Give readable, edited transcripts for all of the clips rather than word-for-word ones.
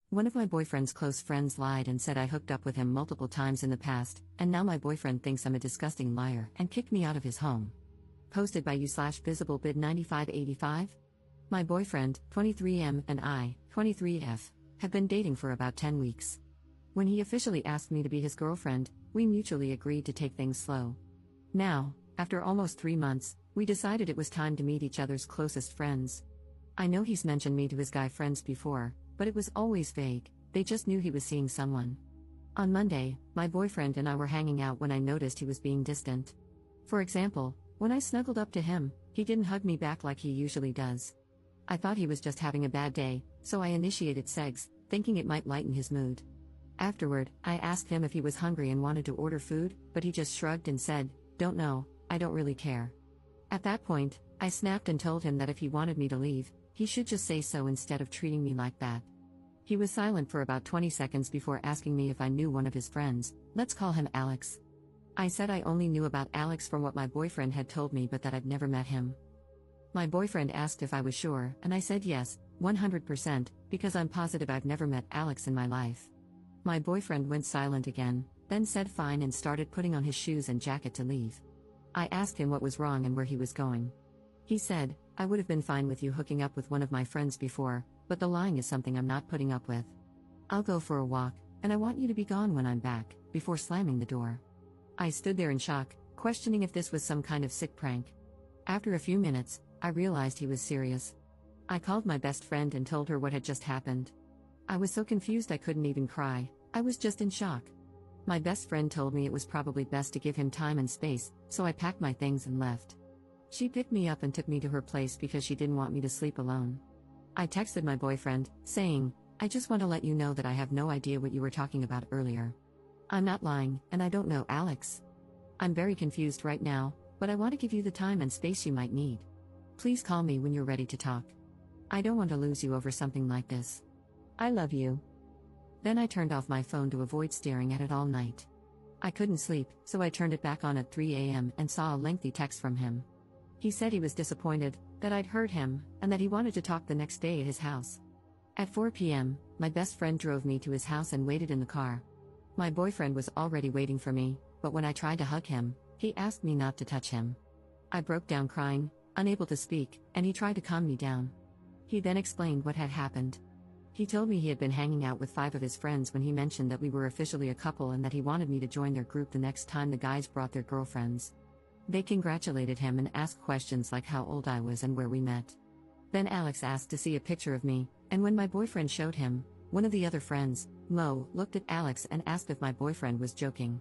One of my boyfriend's close friends lied and said I hooked up with him multiple times in the past, and now my boyfriend thinks I'm a disgusting liar and kicked me out of his home. Posted by you/visiblebid9585. My boyfriend, 23M, and I, 23F, have been dating for about 10 weeks. When he officially asked me to be his girlfriend, we mutually agreed to take things slow. Now, after almost 3 months, we decided it was time to meet each other's closest friends. I know he's mentioned me to his guy friends before, but it was always vague, they just knew he was seeing someone. On Monday, my boyfriend and I were hanging out when I noticed he was being distant. For example, when I snuggled up to him, he didn't hug me back like he usually does. I thought he was just having a bad day, so I initiated sex, thinking it might lighten his mood. Afterward, I asked him if he was hungry and wanted to order food, but he just shrugged and said, "Don't know, I don't really care." At that point, I snapped and told him that if he wanted me to leave, he should just say so instead of treating me like that. He was silent for about 20 seconds before asking me if I knew one of his friends, let's call him Alex. I said I only knew about Alex from what my boyfriend had told me but that I'd never met him. My boyfriend asked if I was sure, and I said yes, 100%, because I'm positive I've never met Alex in my life. My boyfriend went silent again, then said fine and started putting on his shoes and jacket to leave. I asked him what was wrong and where he was going. He said, "I would have been fine with you hooking up with one of my friends before, but the lying is something I'm not putting up with. I'll go for a walk, and I want you to be gone when I'm back," before slamming the door. I stood there in shock, questioning if this was some kind of sick prank. After a few minutes, I realized he was serious. I called my best friend and told her what had just happened. I was so confused I couldn't even cry, I was just in shock. My best friend told me it was probably best to give him time and space, so I packed my things and left. She picked me up and took me to her place because she didn't want me to sleep alone. I texted my boyfriend, saying, "I just want to let you know that I have no idea what you were talking about earlier. I'm not lying, and I don't know Alex. I'm very confused right now, but I want to give you the time and space you might need. Please call me when you're ready to talk. I don't want to lose you over something like this. I love you." Then I turned off my phone to avoid staring at it all night. I couldn't sleep, so I turned it back on at 3 a.m. and saw a lengthy text from him. He said he was disappointed, that I'd hurt him, and that he wanted to talk the next day at his house. At 4 p.m., my best friend drove me to his house and waited in the car. My boyfriend was already waiting for me, but when I tried to hug him, he asked me not to touch him. I broke down crying, unable to speak, and he tried to calm me down. He then explained what had happened. He told me he had been hanging out with 5 of his friends when he mentioned that we were officially a couple and that he wanted me to join their group the next time the guys brought their girlfriends. They congratulated him and asked questions like how old I was and where we met. Then Alex asked to see a picture of me, and when my boyfriend showed him, one of the other friends, Mo, looked at Alex and asked if my boyfriend was joking.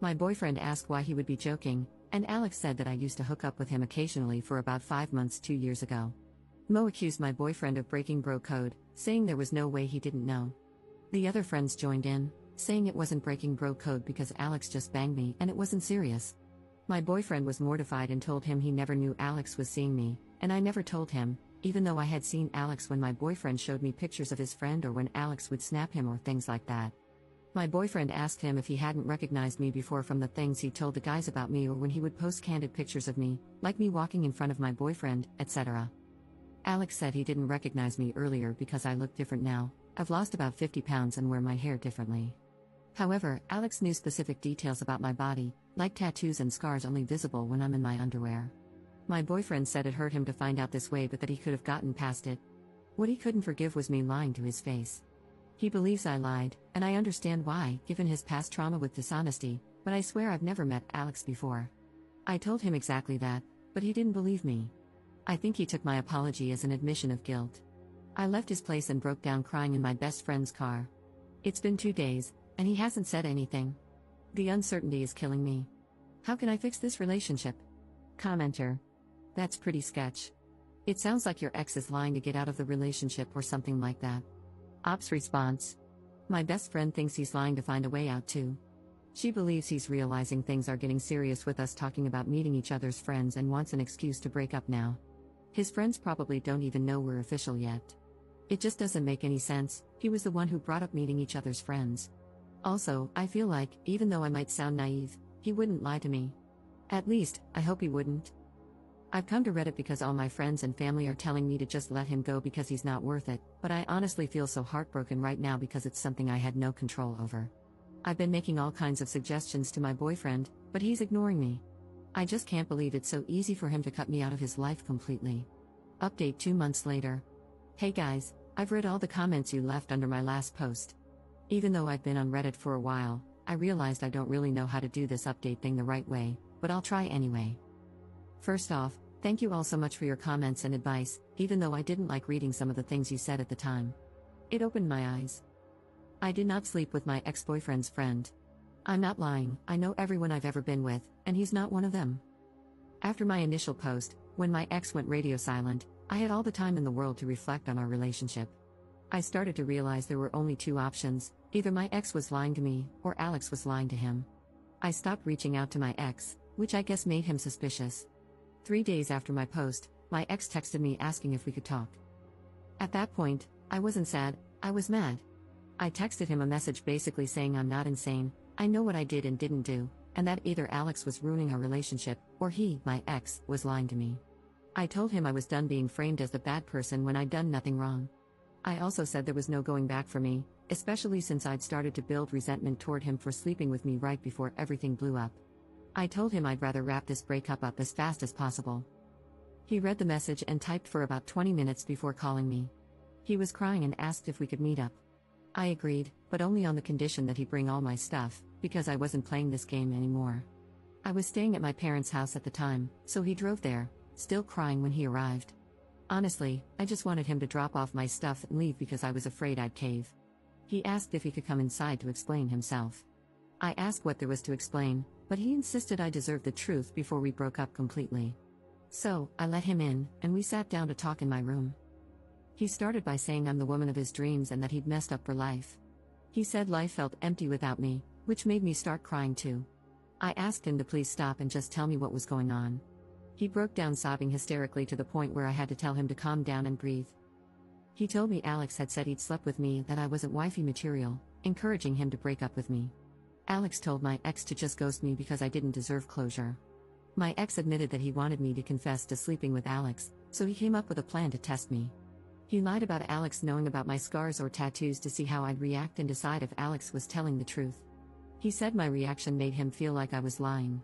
My boyfriend asked why he would be joking, and Alex said that I used to hook up with him occasionally for about 5 months 2 years ago. Mo accused my boyfriend of breaking bro code, saying there was no way he didn't know. The other friends joined in, saying it wasn't breaking bro code because Alex just banged me and it wasn't serious. My boyfriend was mortified and told him he never knew Alex was seeing me, and I never told him, even though I had seen Alex when my boyfriend showed me pictures of his friend or when Alex would snap him or things like that. My boyfriend asked him if he hadn't recognized me before from the things he told the guys about me or when he would post candid pictures of me, like me walking in front of my boyfriend, etc. Alex said he didn't recognize me earlier because I look different now. I've lost about 50 pounds and wear my hair differently. However, Alex knew specific details about my body, like tattoos and scars only visible when I'm in my underwear. My boyfriend said it hurt him to find out this way but that he could have gotten past it. What he couldn't forgive was me lying to his face. He believes I lied, and I understand why, given his past trauma with dishonesty, but I swear I've never met Alex before. I told him exactly that, but he didn't believe me. I think he took my apology as an admission of guilt. I left his place and broke down crying in my best friend's car. It's been 2 days, and he hasn't said anything. The uncertainty is killing me. How can I fix this relationship? Commenter. That's pretty sketch. It sounds like your ex is lying to get out of the relationship or something like that. Ops response. My best friend thinks he's lying to find a way out too. She believes he's realizing things are getting serious with us talking about meeting each other's friends and wants an excuse to break up now. His friends probably don't even know we're official yet. It just doesn't make any sense, he was the one who brought up meeting each other's friends. Also, I feel like, even though I might sound naive, he wouldn't lie to me. At least, I hope he wouldn't. I've come to Reddit because all my friends and family are telling me to just let him go because he's not worth it, but I honestly feel so heartbroken right now because it's something I had no control over. I've been making all kinds of suggestions to my boyfriend, but he's ignoring me. I just can't believe it's so easy for him to cut me out of his life completely. Update 2 months later. Hey guys, I've read all the comments you left under my last post. Even though I've been on Reddit for a while, I realized I don't really know how to do this update thing the right way, but I'll try anyway. First off, thank you all so much for your comments and advice, even though I didn't like reading some of the things you said at the time. It opened my eyes. I did not sleep with my ex-boyfriend's friend. I'm not lying, I know everyone I've ever been with, and he's not one of them. After my initial post, when my ex went radio silent, I had all the time in the world to reflect on our relationship. I started to realize there were only two options: either my ex was lying to me, or Alex was lying to him. I stopped reaching out to my ex, which I guess made him suspicious. 3 days after my post, my ex texted me asking if we could talk. At that point, I wasn't sad, I was mad. I texted him a message basically saying I'm not insane, I know what I did and didn't do, and that either Alex was ruining our relationship, or he, my ex, was lying to me. I told him I was done being framed as the bad person when I'd done nothing wrong. I also said there was no going back for me, especially since I'd started to build resentment toward him for sleeping with me right before everything blew up. I told him I'd rather wrap this breakup up as fast as possible. He read the message and typed for about 20 minutes before calling me. He was crying and asked if we could meet up. I agreed, but only on the condition that he bring all my stuff, because I wasn't playing this game anymore. I was staying at my parents' house at the time, so he drove there, still crying when he arrived. Honestly, I just wanted him to drop off my stuff and leave because I was afraid I'd cave. He asked if he could come inside to explain himself. I asked what there was to explain, but he insisted I deserved the truth before we broke up completely. So, I let him in, and we sat down to talk in my room. He started by saying I'm the woman of his dreams and that he'd messed up for life. He said life felt empty without me, which made me start crying too. I asked him to please stop and just tell me what was going on. He broke down sobbing hysterically to the point where I had to tell him to calm down and breathe. He told me Alex had said he'd slept with me and that I wasn't wifey material, encouraging him to break up with me. Alex told my ex to just ghost me because I didn't deserve closure. My ex admitted that he wanted me to confess to sleeping with Alex, so he came up with a plan to test me. He lied about Alex knowing about my scars or tattoos to see how I'd react and decide if Alex was telling the truth. He said my reaction made him feel like I was lying.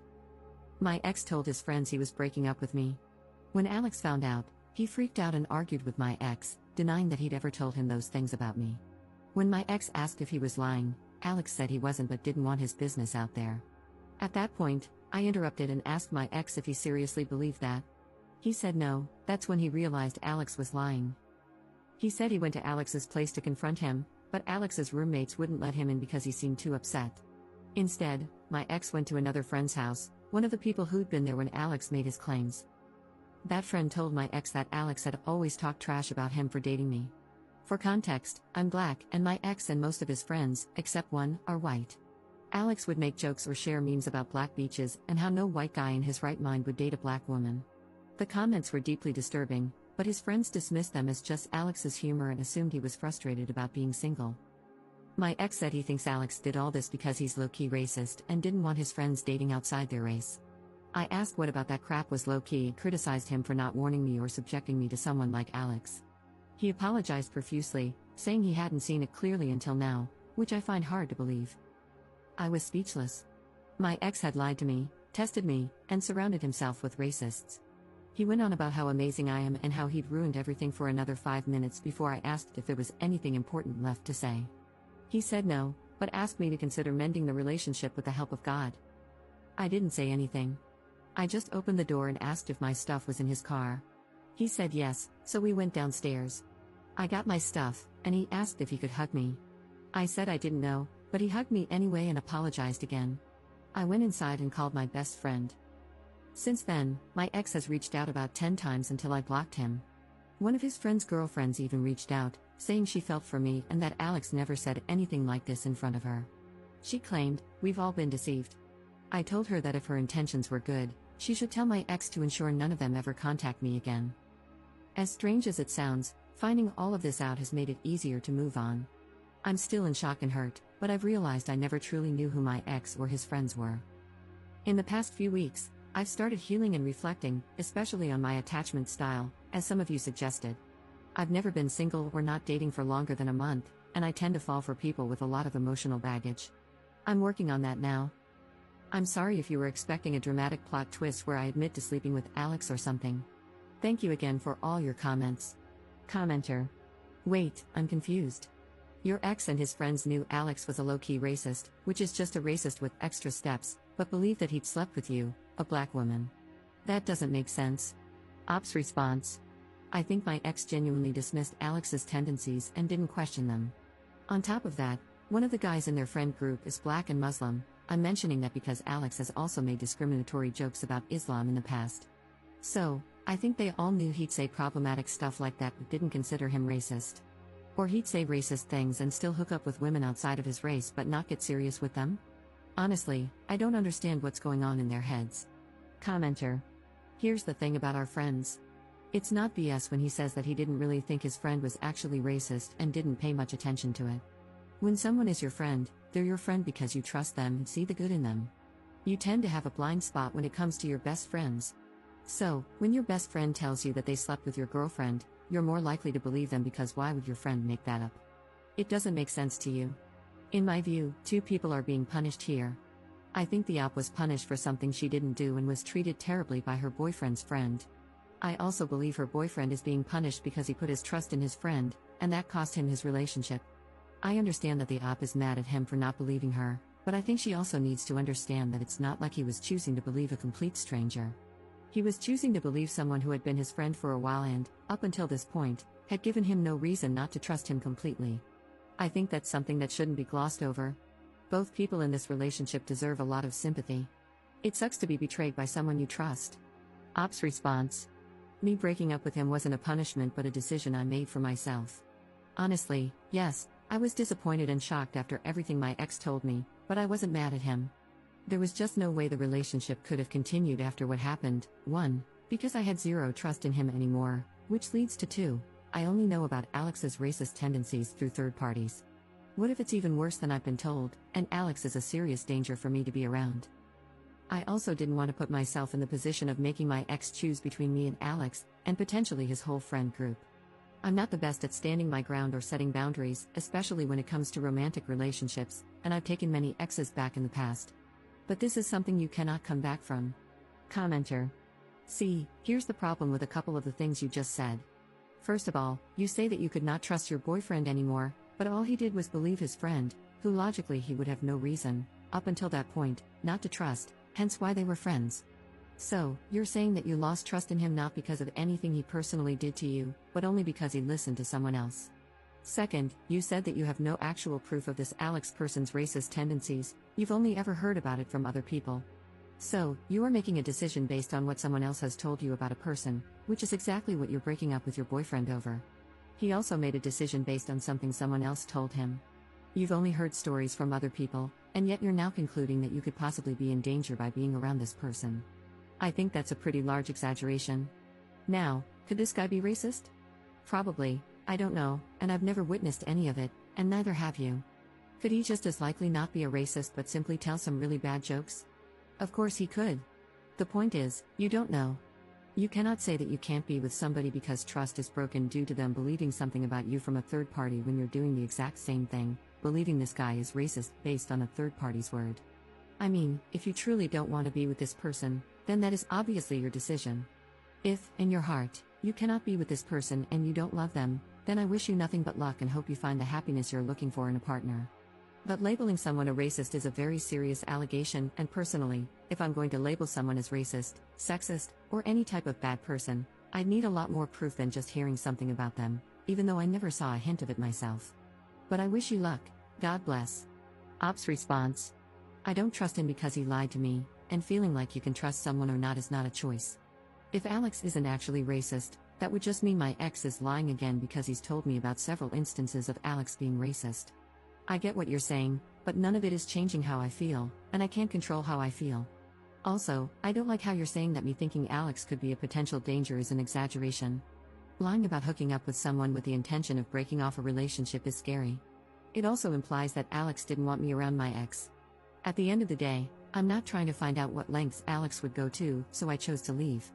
My ex told his friends he was breaking up with me. When Alex found out, he freaked out and argued with my ex, denying that he'd ever told him those things about me. When my ex asked if he was lying, Alex said he wasn't but didn't want his business out there. At that point, I interrupted and asked my ex if he seriously believed that. He said no. That's when he realized Alex was lying. He said he went to Alex's place to confront him, but Alex's roommates wouldn't let him in because he seemed too upset. Instead, my ex went to another friend's house, one of the people who'd been there when Alex made his claims. That friend told my ex that Alex had always talked trash about him for dating me. For context, I'm black, and my ex and most of his friends, except one, are white. Alex would make jokes or share memes about black beaches and how no white guy in his right mind would date a black woman. The comments were deeply disturbing, but his friends dismissed them as just Alex's humor and assumed he was frustrated about being single. My ex said he thinks Alex did all this because he's low-key racist and didn't want his friends dating outside their race. I asked what about that crap was low-key and criticized him for not warning me or subjecting me to someone like Alex. He apologized profusely, saying he hadn't seen it clearly until now, which I find hard to believe. I was speechless. My ex had lied to me, tested me, and surrounded himself with racists. He went on about how amazing I am and how he'd ruined everything for another 5 minutes before I asked if there was anything important left to say. He said no, but asked me to consider mending the relationship with the help of God. I didn't say anything. I just opened the door and asked if my stuff was in his car. He said yes, so we went downstairs. I got my stuff, and he asked if he could hug me. I said I didn't know, but he hugged me anyway and apologized again. I went inside and called my best friend. Since then, my ex has reached out about 10 times until I blocked him. One of his friend's girlfriends even reached out, saying she felt for me and that Alex never said anything like this in front of her. She claimed, "We've all been deceived." I told her that if her intentions were good, she should tell my ex to ensure none of them ever contact me again. As strange as it sounds, finding all of this out has made it easier to move on. I'm still in shock and hurt, but I've realized I never truly knew who my ex or his friends were. In the past few weeks, I've started healing and reflecting, especially on my attachment style, as some of you suggested. I've never been single or not dating for longer than a month, and I tend to fall for people with a lot of emotional baggage. I'm working on that now. I'm sorry if you were expecting a dramatic plot twist where I admit to sleeping with Alex or something. Thank you again for all your comments. Commenter. Wait, I'm confused. Your ex and his friends knew Alex was a low-key racist, which is just a racist with extra steps, but believed that he'd slept with you, a black woman. That doesn't make sense. Op's response. I think my ex genuinely dismissed Alex's tendencies and didn't question them. On top of that, one of the guys in their friend group is black and Muslim. I'm mentioning that because Alex has also made discriminatory jokes about Islam in the past. So, I think they all knew he'd say problematic stuff like that but didn't consider him racist. Or he'd say racist things and still hook up with women outside of his race but not get serious with them? Honestly, I don't understand what's going on in their heads. Commenter. Here's the thing about our friends. It's not BS when he says that he didn't really think his friend was actually racist and didn't pay much attention to it. When someone is your friend, they're your friend because you trust them and see the good in them. You tend to have a blind spot when it comes to your best friends. So, when your best friend tells you that they slept with your girlfriend, you're more likely to believe them because why would your friend make that up? It doesn't make sense to you. In my view, two people are being punished here. I think the op was punished for something she didn't do and was treated terribly by her boyfriend's friend. I also believe her boyfriend is being punished because he put his trust in his friend, and that cost him his relationship. I understand that the op is mad at him for not believing her, but I think she also needs to understand that it's not like he was choosing to believe a complete stranger. He was choosing to believe someone who had been his friend for a while and, up until this point, had given him no reason not to trust him completely. I think that's something that shouldn't be glossed over. Both people in this relationship deserve a lot of sympathy. It sucks to be betrayed by someone you trust. Op's response. Me breaking up with him wasn't a punishment but a decision I made for myself. Honestly, yes, I was disappointed and shocked after everything my ex told me, but I wasn't mad at him. There was just no way the relationship could have continued after what happened. 1. Because I had zero trust in him anymore, which leads to 2. I only know about Alex's racist tendencies through third parties. What if it's even worse than I've been told, and Alex is a serious danger for me to be around? I also didn't want to put myself in the position of making my ex choose between me and Alex, and potentially his whole friend group. I'm not the best at standing my ground or setting boundaries, especially when it comes to romantic relationships, and I've taken many exes back in the past. But this is something you cannot come back from. Commenter. See, here's the problem with a couple of the things you just said. First of all, you say that you could not trust your boyfriend anymore, but all he did was believe his friend, who logically he would have no reason, up until that point, not to trust, hence why they were friends. So, you're saying that you lost trust in him not because of anything he personally did to you, but only because he listened to someone else. Second, you said that you have no actual proof of this Alex person's racist tendencies, you've only ever heard about it from other people. So, you are making a decision based on what someone else has told you about a person, which is exactly what you're breaking up with your boyfriend over. He also made a decision based on something someone else told him. You've only heard stories from other people, and yet you're now concluding that you could possibly be in danger by being around this person. I think that's a pretty large exaggeration. Now, could this guy be racist? Probably, I don't know, and I've never witnessed any of it, and neither have you. Could he just as likely not be a racist but simply tell some really bad jokes? Of course he could. The point is, you don't know. You cannot say that you can't be with somebody because trust is broken due to them believing something about you from a third party when you're doing the exact same thing, believing this guy is racist based on a third party's word. I mean, if you truly don't want to be with this person, then that is obviously your decision. If, in your heart, you cannot be with this person and you don't love them, then I wish you nothing but luck and hope you find the happiness you're looking for in a partner. But labeling someone a racist is a very serious allegation, and personally, if I'm going to label someone as racist, sexist, or any type of bad person, I'd need a lot more proof than just hearing something about them, even though I never saw a hint of it myself. But I wish you luck, God bless. Op's response. I don't trust him because he lied to me, and feeling like you can trust someone or not is not a choice. If Alex isn't actually racist, that would just mean my ex is lying again because he's told me about several instances of Alex being racist. I get what you're saying, but none of it is changing how I feel, and I can't control how I feel. Also, I don't like how you're saying that me thinking Alex could be a potential danger is an exaggeration. Lying about hooking up with someone with the intention of breaking off a relationship is scary. It also implies that Alex didn't want me around my ex. At the end of the day, I'm not trying to find out what lengths Alex would go to, so I chose to leave.